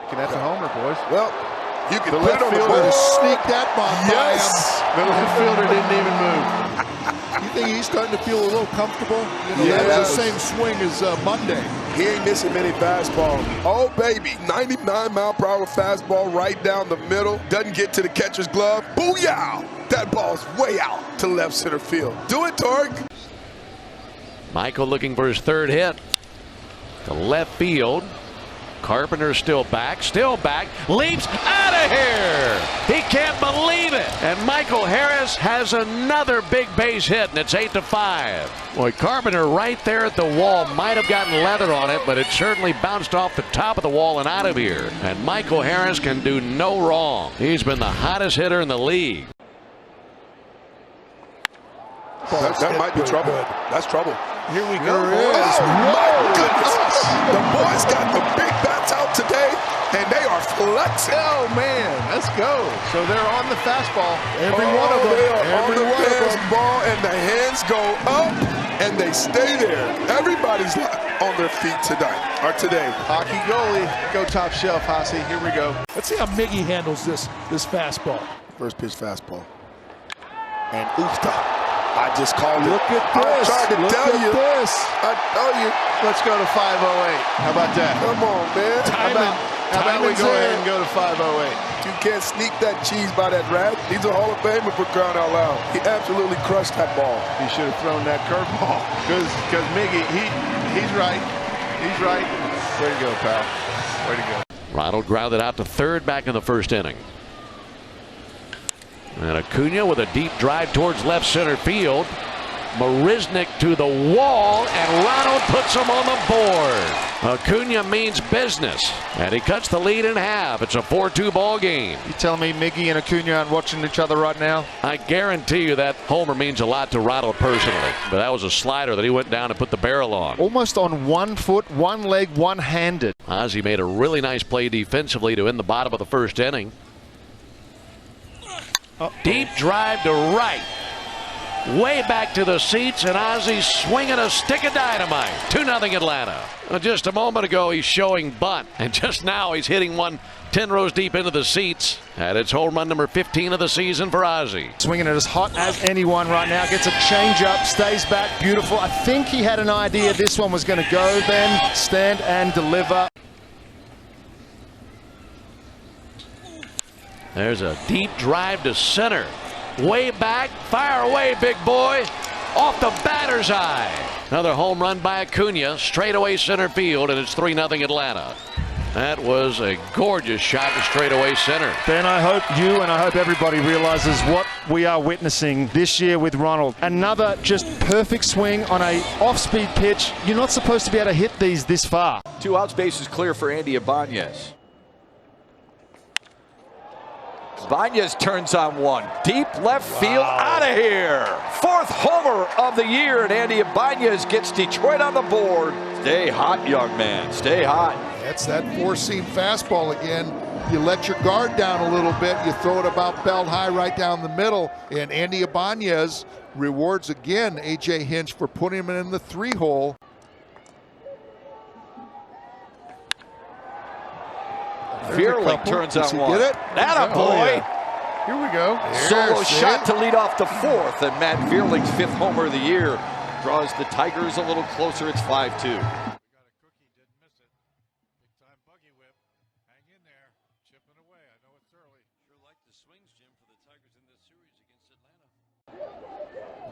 And that's a homer, boys. Well, you can The put left it on the fielder board. sneak that bomb by him. Yes. The left fielder didn't even move. You think he's starting to feel a little comfortable? You know, Yes. that was the same swing as Monday. He ain't missing many fastballs. Oh, baby. 99-mile-per-hour fastball right down the middle. Doesn't get to the catcher's glove. Booyah! That ball's way out to left center field. Do it, Torque. Michael looking for his third hit. To left field. Carpenter still back, leaps out of here. He can't believe it. And Michael Harris has another big base hit, and it's 8-5. Boy, Carpenter right there at the wall might have gotten leather on it, but it certainly bounced off the top of the wall and out of here. And Michael Harris can do no wrong. He's been the hottest hitter in the league. That might be trouble. That's trouble. Here we go. Oh, my goodness. The boys got the big bats out today, and they are flexing. Oh, man. Let's go. So they're on the fastball. Every one of them. They are on Every the one of them. fastball, and the hands go up, and they stay there. Everybody's on their feet tonight, or today. Hockey goalie. Go top shelf, Hossie. Here we go. Let's see how Miggy handles this fastball. First pitch fastball. And oofta. I just called it. Look at this. I tried to tell you. This. I tell you. Let's go to 508. How about that? Come on, man. How about we go ahead and go to 508? You can't sneak that cheese by that rat. He's a Hall of Famer for crying out loud. He absolutely crushed that ball. He should have thrown that curveball. Because Miggy, he's right. He's right. Way to go, pal. Way to go. Ronald grounded out to third back in the first inning. And Acuna with a deep drive towards left center field. Marisnik to the wall, and Ronald puts him on the board. Acuna means business, and he cuts the lead in half. It's a 4-2 ball game. You telling me Miggy and Acuna aren't watching each other right now? I guarantee you that homer means a lot to Ronald personally. But that was a slider that he went down and put the barrel on. Almost on 1 foot, 1 leg, one-handed. Ozzie made a really nice play defensively to end the bottom of the first inning. Deep drive to right. Way back to the seats, and Ozzie swinging a stick of dynamite. 2-0 Atlanta. Just a moment ago, he's showing bunt, and just now he's hitting one 10 rows deep into the seats. And it's home run number 15 of the season for Ozzie. Swinging it as hot as anyone right now. Gets a changeup, stays back, beautiful. I think he had an idea this one was going to go then. Stand and deliver. There's a deep drive to center. Way back, fire away, big boy. Off the batter's eye. Another home run by Acuna, straightaway center field, and it's 3-0 Atlanta. That was a gorgeous shot to straightaway center. Ben, I hope you and I hope everybody realizes what we are witnessing this year with Ronald. Another just perfect swing on a off-speed pitch. You're not supposed to be able to hit these this far. 2 outs, bases clear for Andy Ibanez. Ibanez turns on one. Deep left field, out of here. 4th homer of the year, and Andy Ibanez gets Detroit on the board. Stay hot, young man. Stay hot. That's that 4-seam fastball again. You let your guard down a little bit. You throw it about belt high right down the middle. And Andy Ibanez rewards again A.J. Hinch for putting him in the 3-hole. Vierling turns on one. Get it? Atta boy. Oh, yeah. Here we go. Solo shot to lead off the 4th, and Matt Vierling's 5th homer of the year draws the Tigers a little closer. It's 5-2.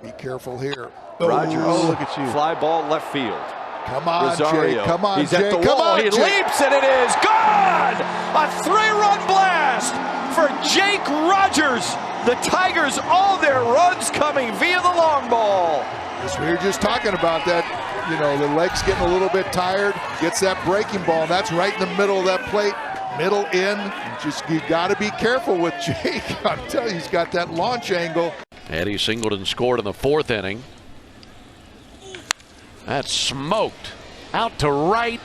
Be careful here. Rogers, look at you. Fly ball left field. Come on, Rosario. Jake. Come on, He's Jake. at the Come wall. on, He Jake. leaps, and it is gone! A 3-run blast for Jake Rogers. The Tigers, all their runs coming via the long ball. As we were just talking about that, you know, the leg's getting a little bit tired. Gets that breaking ball, and that's right in the middle of that plate. Middle in. Just, you got to be careful with Jake. I'm telling you, he's got that launch angle. Eddie Singleton scored in the 4th inning. That's smoked. Out to right.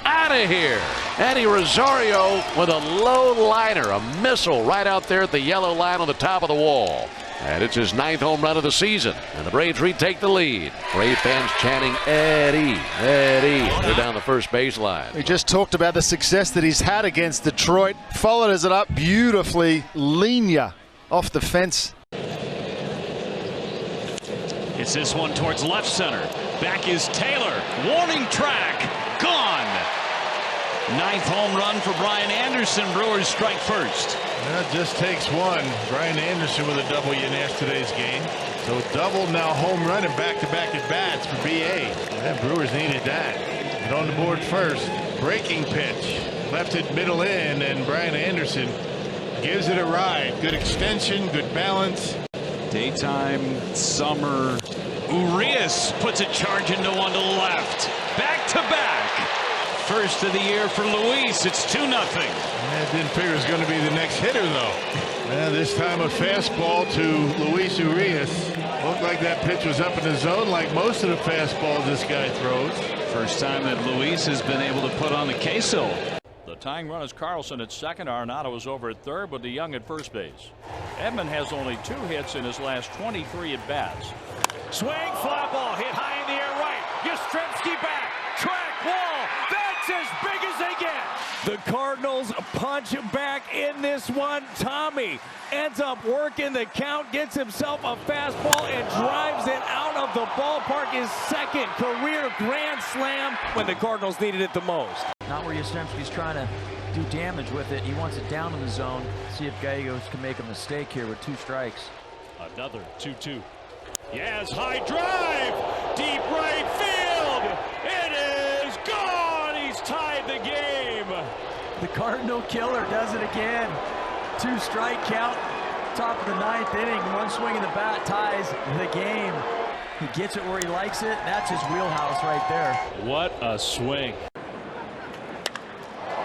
Out of here. Eddie Rosario with a low liner, a missile right out there at the yellow line on the top of the wall. And it's his 9th home run of the season. And the Braves retake the lead. Brave fans chanting, Eddie, Eddie. They're down the first baseline. We just talked about the success that he's had against Detroit. Followed it up beautifully. Linear off the fence. It's this one towards left center. Back is Taylor. Warning track. Gone. 9th home run for Brian Anderson. Brewers strike first. That just takes one. Brian Anderson with a double in yesterday's game. So double now home run and back-to-back at bats for BA. That Brewers needed that. But on the board first. Breaking pitch. Left it middle in, and Brian Anderson gives it a ride. Good extension, good balance. Daytime, summer. Urias puts a charge into one to left. Back-to-back. First of the year for Luis. It's 2-0. I didn't figure it was going to be the next hitter, though. And this time a fastball to Luis Urias. Looked like that pitch was up in the zone like most of the fastballs this guy throws. First time that Luis has been able to put on the queso. The tying run is Carlson at second. Arenado is over at third with DeYoung at first base. Edman has only 2 hits in his last 23 at bats. Swing, fly ball, hit high in the air right. Yastrzemski back, track wall. That's as big as they get. The Cardinals punch back in this one. Tommy ends up working the count, gets himself a fastball and drives it out of the ballpark. His second career grand slam when the Cardinals needed it the most. Not where Yastrzemski's trying to do damage with it. He wants it down in the zone. See if Gallegos can make a mistake here with 2 strikes. Another 2-2. Yes, high drive, deep right field. It is gone. He's tied the game. The Cardinal killer does it again. 2-strike count, top of the 9th inning. 1 swing of the bat ties the game. He gets it where he likes it. That's his wheelhouse right there. What a swing.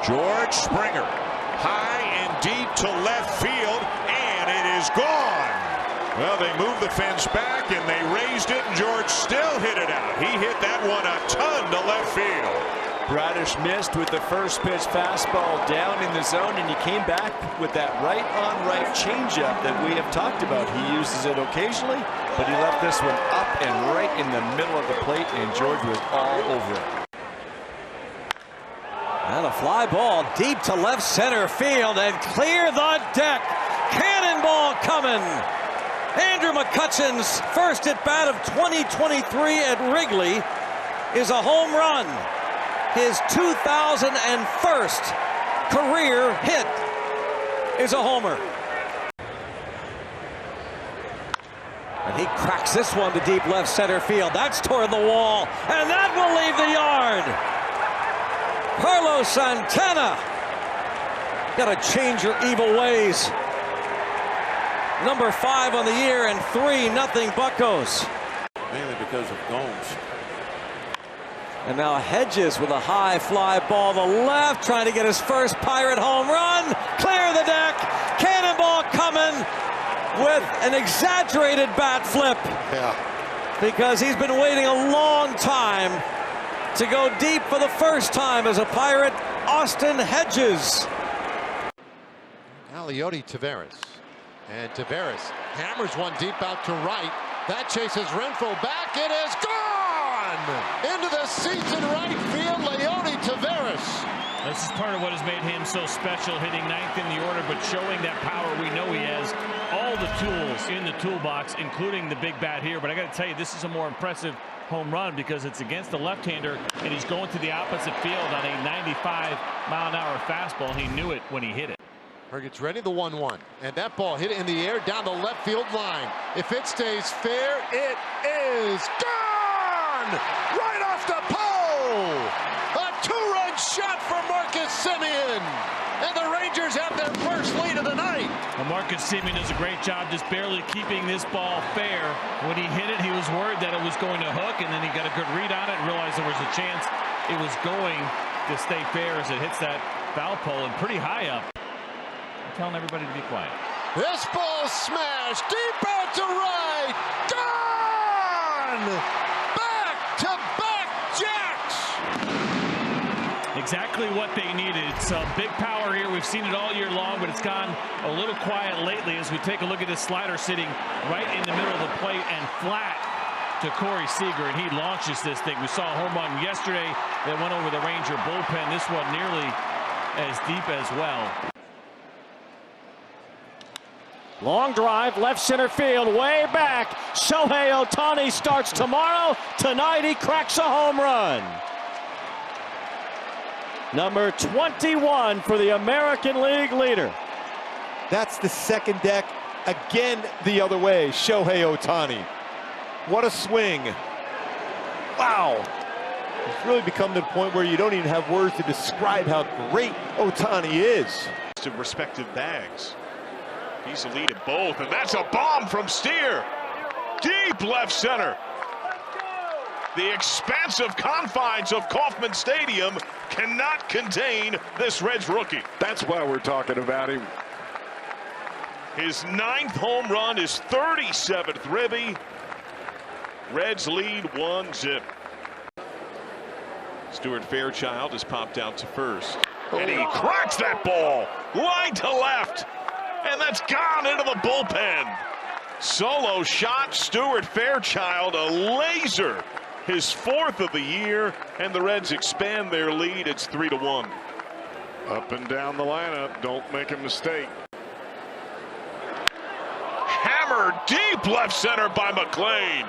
George Springer, high and deep to left field, and it is gone. Well, they moved the fence back and they raised it, and George still hit it out. He hit that one a ton to left field. Bradish missed with the first pitch fastball down in the zone, and he came back with that right-on-right changeup that we have talked about. He uses it occasionally, but he left this one up and right in the middle of the plate, and George was all over it. And a fly ball deep to left center field and clear the deck. Cannonball coming. Andrew McCutcheon's first at bat of 2023 at Wrigley is a home run. His 2001st career hit is a homer. And he cracks this one to deep left center field. That's toward the wall, and that will leave the yard. Carlos Santana. Got to change your evil ways. Number 5 on the year and 3-0 Buccos. Mainly because of Gomes. And now Hedges with a high fly ball to left, trying to get his first Pirate home run. Clear the deck. Cannonball coming with an exaggerated bat flip. Yeah. Because he's been waiting a long time to go deep for the first time as a Pirate, Austin Hedges. Now Leody Taveras. And Taveras hammers one deep out to right. That chases Renfroe back. It is gone! Into the seats in right field, Leody Taveras. This is part of what has made him so special, hitting 9th in the order, but showing that power. We know he has all the tools in the toolbox, including the big bat here. But I got to tell you, this is a more impressive home run because it's against the left-hander, and he's going to the opposite field on a 95-mile-an-hour fastball. He knew it when he hit it. Gets ready, the 1-1, and that ball hit in the air down the left field line. If it stays fair, it is gone! Right off the pole! A 2-run shot for Marcus Semien, and the Rangers have their first lead of the night. Well, Marcus Semien does a great job just barely keeping this ball fair. When he hit it, he was worried that it was going to hook, and then he got a good read on it and realized there was a chance it was going to stay fair as it hits that foul pole and pretty high up. Telling everybody to be quiet. This ball smashed deep out to right. Gone! Back-to-back jacks! Exactly what they needed. Some big power here. We've seen it all year long, but it's gone a little quiet lately as we take a look at this slider sitting right in the middle of the plate and flat to Corey Seager, and he launches this thing. We saw a home run yesterday that went over the Ranger bullpen. This one nearly as deep as well. Long drive, left center field, way back. Shohei Ohtani starts tomorrow. Tonight he cracks a home run. Number 21 for the American League leader. That's the second deck. Again, the other way, Shohei Ohtani. What a swing. Wow. It's really become to the point where you don't even have words to describe how great Ohtani is. To respective bags. He's the lead in both, and that's a bomb from Steer. Deep left center. The expansive confines of Kauffman Stadium cannot contain this Reds rookie. That's why we're talking about him. His 9th home run, his 37th ribby. Reds lead 1-0. Stuart Fairchild has popped out to first. And he cracks that ball line to left. And that's gone into the bullpen. Solo shot, Stuart Fairchild, a laser. His 4th of the year, and the Reds expand their lead. It's 3-1. Up and down the lineup. Don't make a mistake. Hammered deep left center by McLean.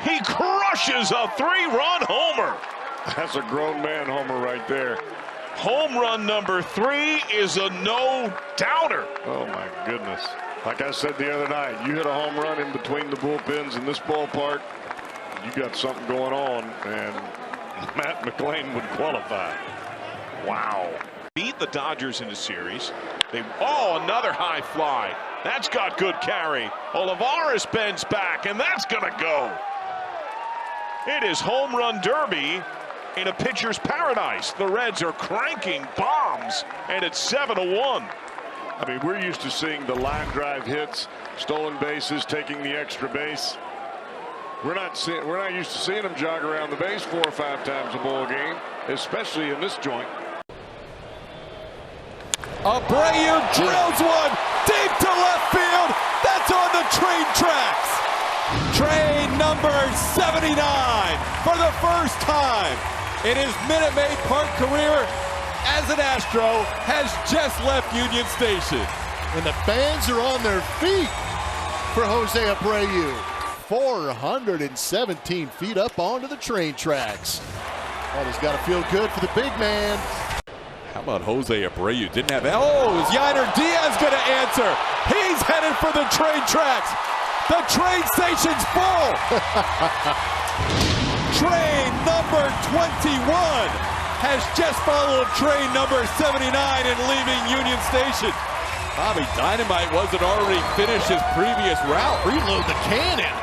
He crushes a 3-run homer. That's a grown man homer right there. Home run number 3 is a no-doubter. Oh, my goodness. Like I said the other night, you hit a home run in between the bullpens in this ballpark, you got something going on, and Matt McLean would qualify. Wow. Beat the Dodgers in the series. Another high fly. That's got good carry. Olivares bends back, and that's going to go. It is home run derby in a pitcher's paradise. The Reds are cranking bombs, and it's 7-1. I mean, we're used to seeing the line drive hits, stolen bases, taking the extra base. We're not used to seeing them jog around the base 4 or 5 times a ball game, especially in this joint. Abreu drills one deep to left field. That's on the train tracks. Train number 79 for the first time in his Minute Maid Park career as an Astro has just left Union Station. And the fans are on their feet for Jose Abreu. 417 feet up onto the train tracks. That has got to feel good for the big man. How about Jose Abreu? Didn't have. Oh, is Yainer Diaz going to answer? He's headed for the train tracks. The train station's full. Train number 21 has just followed train number 79 and leaving Union Station. Bobby Dynamite wasn't already finished his previous route. Reload the cannon.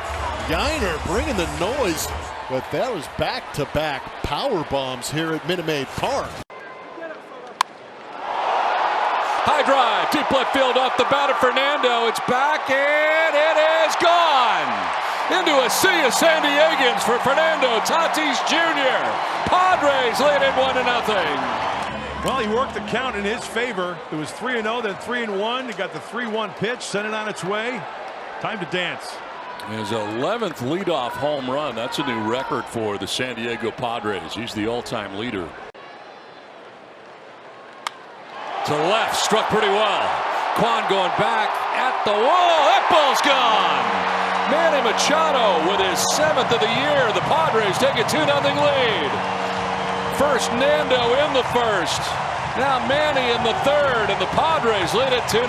Yainer bringing the noise, but that was back-to-back power bombs here at Minute Maid Park. High drive, deep left field off the bat of Fernando. It's back and it is gone. Into a sea of San Diegans for Fernando Tatis Jr. Padres lead it 1-0. Well, he worked the count in his favor. It was 3-0, then 3-1. He got the 3-1 pitch, sent it on its way. Time to dance. His 11th leadoff home run. That's a new record for the San Diego Padres. He's the all-time leader. To left, struck pretty well. Kwan going back at the wall. That ball's gone. Manny Machado with his 7th of the year. The Padres take a 2-0 lead. First Nando in the first. Now Manny in the third, and the Padres lead it 2-0.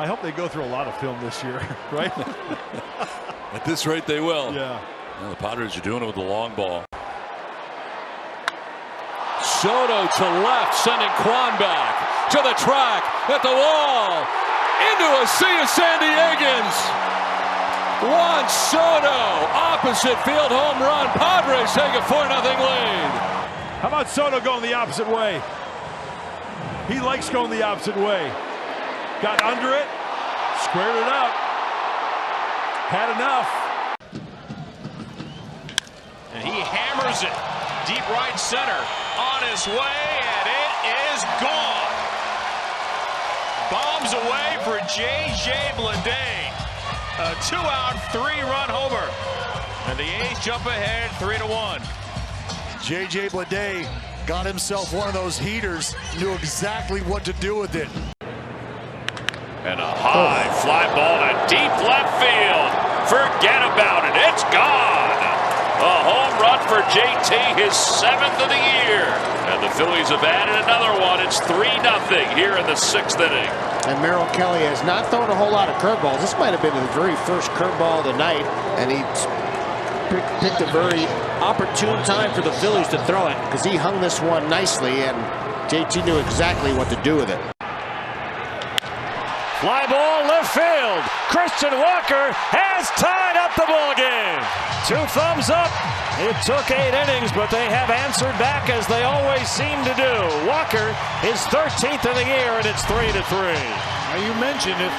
I hope they go through a lot of film this year, right? At this rate, they will. Yeah. The Padres are doing it with the long ball. Soto to left, sending Kwan back to the track, at the wall, into a sea of San Diegans. Juan Soto, opposite field home run. Padres take a 4-0 lead. How about Soto going the opposite way? He likes going the opposite way. Got under it, squared it up, had enough. And he hammers it deep right center. on his way, and it is gone. Bombs away for J.J. Bleday. A 2-out, 3-run homer. And the A's jump ahead 3-1. J.J. Bleday got himself one of those heaters, knew exactly what to do with it. And a high fly ball to deep left field. Forget about it. It's gone. A home run for JT, his 7th of the year. And the Phillies have added another one. It's 3-0 here in the 6th inning. And Merrill Kelly has not thrown a whole lot of curveballs. This might have been the very first curveball of the night, and he picked a very opportune time for the Phillies to throw it, because he hung this one nicely, and JT knew exactly what to do with it. Fly ball left field. Christian Walker has tied up the ball game. 2 thumbs up. It took 8 innings, but they have answered back as they always seem to do. Walker is 13th of the year, and it's 3-3. Now you mentioned if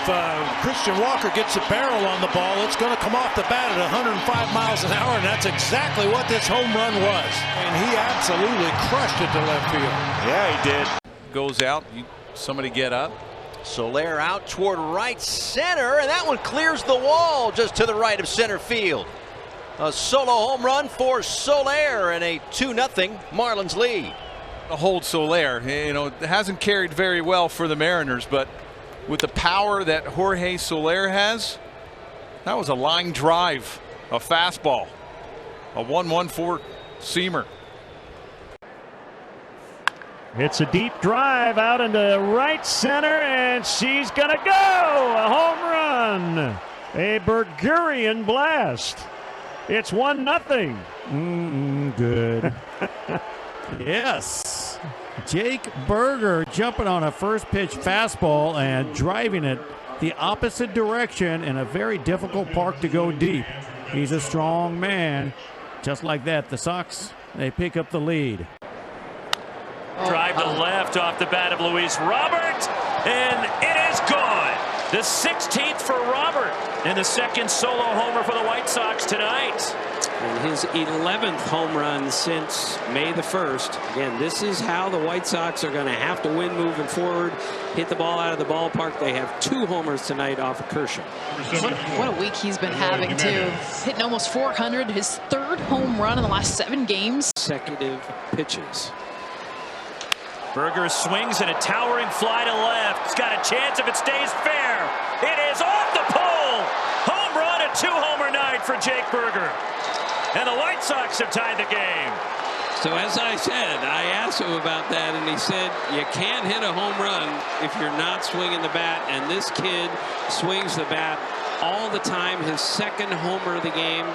Christian Walker gets a barrel on the ball, it's going to come off the bat at 105 miles an hour, and that's exactly what this home run was. And he absolutely crushed it to left field. Yeah, he did. Goes out. Somebody get up. Soler out toward right center, and that one clears the wall just to the right of center field. A solo home run for Soler and a 2-0 Marlins lead. To hold Soler, you know, it hasn't carried very well for the Mariners, but with the power that Jorge Soler has, that was a line drive, a fastball, a 1-1-4 seamer. It's a deep drive out into right center, and she's going to go. A home run. A Burgerian blast. It's 1-0. Good. Yes. Jake Burger jumping on a first pitch fastball and driving it the opposite direction in a very difficult park to go deep. He's a strong man. Just like that, the Sox, they pick up the lead. Drive to left off the bat of Luis Robert, and it is gone. The 16th for Robert, and the 2nd solo homer for the White Sox tonight. And his 11th home run since May the 1st. Again, this is how the White Sox are going to have to win moving forward. Hit the ball out of the ballpark. They have 2 homers tonight off of Kershaw. What a week he's been having, too. Hitting almost 400, his 3rd home run in the last 7 games. Consecutive pitches. Berger swings and a towering fly to left. It's got a chance if it stays fair. It is off the pole. Home run, a 2-homer night for Jake Berger. And the White Sox have tied the game. So as I said, I asked him about that, and he said you can't hit a home run if you're not swinging the bat, and this kid swings the bat all the time. His 2nd homer of the game.